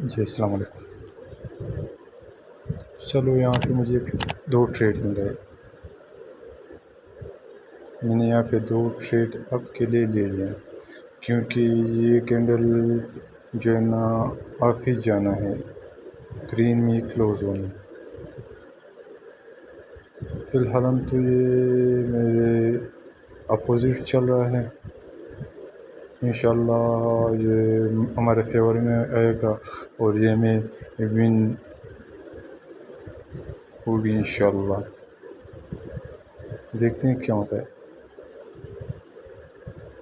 جی السلام علیکم. چلو یہاں پہ مجھے 2 ٹریڈ مل رہے. میں نے یہاں پہ 2 ٹریڈ اب کے لیے لے لیا کیونکہ یہ کینڈل جو ہے نا آفس جانا ہے، گرین میں کلوز ہونا. فی الحال تو یہ میرے اپوزٹ چل رہا ہے. انشاءاللہ یہ ہمارے فیور میں آئے گا اور یہ میں ون ہوگی انشاءاللہ. دیکھتے ہیں کیا ہوتا ہے.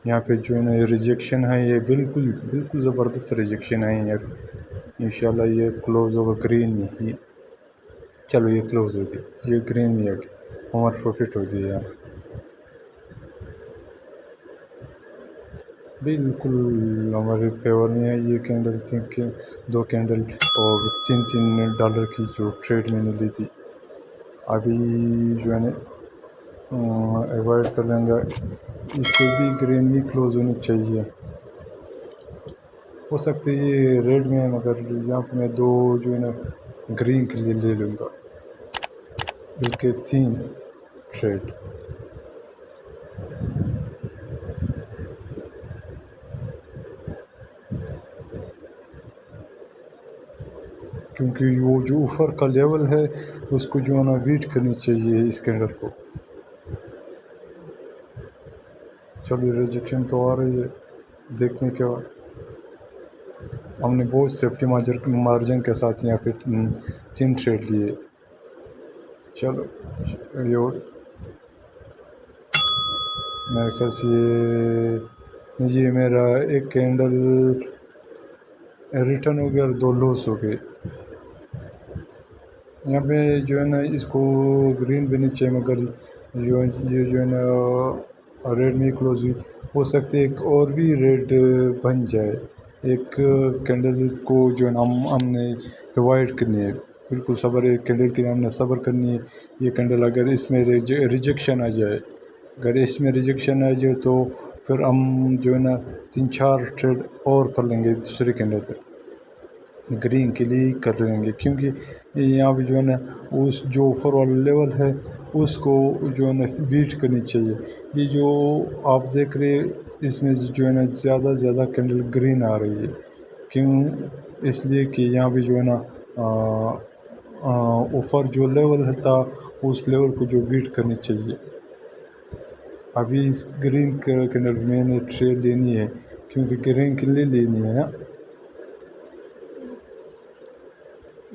یہاں پہ جو ہے نا یہ ریجیکشن ہے، یہ بالکل زبردست ریجیکشن ہے. یہ انشاءاللہ یہ کلوز ہوگا گرین میں ہی. چلو یہ کلوز ہو گئی، یہ گرین میں آ گئی، ہمارا پروفٹ ہو گیا یار. بالکل ہمارے فیور میں ہے یہ کینڈل. 2 کینڈل اور $3 کی جو ٹریڈ میں نے لی تھی، ابھی جو ہے نا ایوائڈ کر لیں گا. اس کو بھی گرین میں کلوز ہونی چاہیے. ہو سکتا ہے یہ ریڈ میں ہے، مگر یہاں پہ میں 2 جو ہے نا گرین کے لیے لے لوں گا، بلکہ 3 ٹریڈ. کیونکہ وہ جو اوپر کا لیول ہے اس کو جو ہے نا ویٹ کرنی چاہیے اس کینڈل کو. چلو ریجیکشن تو آ رہی ہے، دیکھتے ہیں کیا. ہم نے بہت سیفٹی مارجن کے ساتھ یہاں پہ 3 ٹریڈ لیے. چلو میرے خیال سے یہ میرا 1 کینڈل ریٹرن ہو گیا اور 2 لوس ہو گئے. یہاں پہ جو ہے نا اس کو گرین بھی نہیں چاہیے، مگر جو ہے نا ریڈ میں کلوز ہوئی. ہو سکتے ایک اور بھی ریڈ بن جائے. ایک کینڈل کو جو ہے نا ہم نے اوائڈ کرنی ہے. بالکل صبر ہے، کینڈل کے لیے ہم نے صبر کرنی ہے. یہ کینڈل اگر اس میں ریجیکشن آ جائے، تو پھر ہم جو ہے نا 3-4 ٹریڈ اور کر لیں گے دوسرے کینڈل پہ، گرین کے لیے کر لیں گے. کیونکہ یہاں پہ جو ہے نا اس جو اوپر والا لیول ہے اس کو جو ہے نا بیٹ کرنی چاہیے. یہ جو آپ دیکھ رہے اس میں جو ہے نا زیادہ کینڈل گرین آ رہی ہے. کیوں؟ اس لیے کہ یہاں پہ جو ہے نا اوپر جو لیول تھا اس لیول کو جو بیٹ کرنی چاہیے. ابھی اس گرین کینڈل میں نے ٹریڈ لینی ہے کیونکہ گرین کے لیے لینی ہے نا.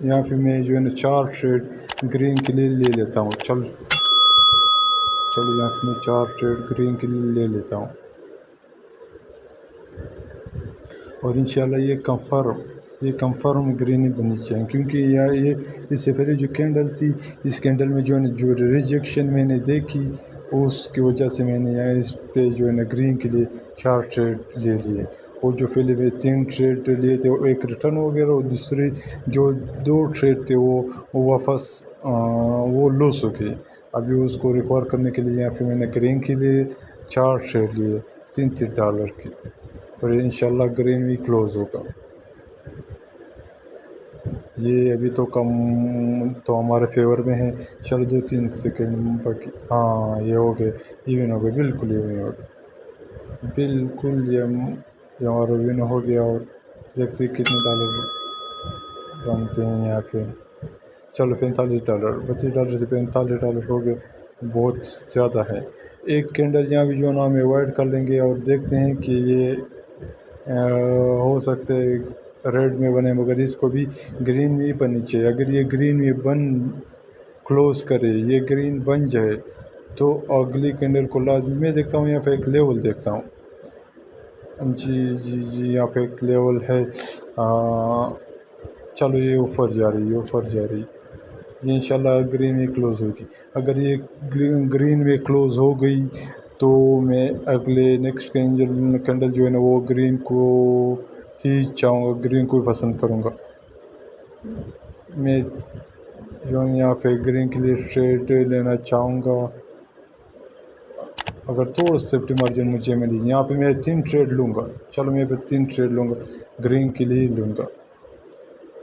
یہاں پہ میں جو ہے نا 4 ٹریڈ گرین کے لیے لے لیتا ہوں. چلو یہاں پہ میں 4 ٹریڈ گرین کے لیے لے لیتا ہوں. اور انشاءاللہ یہ کنفرم گرین ہی بننی چاہیے. کیونکہ یہ اس سے پہلے جو کینڈل تھی، اس کینڈل میں جو ہے نا جو ریجیکشن میں نے دیکھی اس کی وجہ سے میں نے یہاں اس پہ جو ہے نا گرین کے لیے 4 ٹریڈ لے لیے. اور جو پہلے میں 3 ٹریڈ لیے تھے وہ 1 ریٹرن ہو گیا، اور دوسرے جو 2 ٹریڈ تھے وہ واپس وہ لوس ہو گئے. ابھی اس کو ریکور کرنے کے لیے یہاں پہ میں نے گرین کے لیے 4 ٹریڈ لیے $3 کی، اور انشاءاللہ گرین بھی کلوز ہوگا. یہ ابھی تو کم تو ہمارے فیور میں ہے. چلو 2-3 سیکنڈ باقی. ہاں یہ ہو گئے، یہ ون ہو گئے. بالکل یہ ون ہو گئے، بالکل یہ ہمارا ون ہو گیا. اور دیکھتے کتنے ڈالر بنتے ہیں یہاں پہ. چلو $45، $32 سے $45 ہو گئے، بہت زیادہ ہے. ایک کینڈل یہاں بھی جو ہے نا ہم اوائڈ کر لیں گے اور دیکھتے ہیں کہ یہ ہو سکتا ہے ریڈ میں بنے، مگر اس کو بھی گرین میں ہی بننی چاہیے. اگر یہ گرین میں کلوز کرے، یہ گرین بن جائے تو اگلی کینڈل کو لازمی میں دیکھتا ہوں. یہاں پہ ایک لیول دیکھتا ہوں. جی یہاں پہ ایک لیول ہے. چلو یہ اوپر جا رہی یہ انشاءاللہ گرین میں کلوز ہوگی. اگر یہ گرین میں کلوز ہو گئی تو میں اگلے نیکسٹ کینڈل جو ہے نا وہ گرین کو ہی چاہوں گا، گرین کو ہی پسند کروں گا. میں جو ہے یہاں پہ گرین کے لیے ٹریڈ لینا چاہوں گا. اگر تھوڑا سیفٹی مارجن مجھے ملی، یہاں پہ میں 3 ٹریڈ لوں گا. چلو میں 3 ٹریڈ لوں گا، گرین کے لیے لوں گا.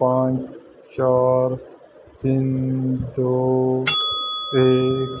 5 4 3 2 1,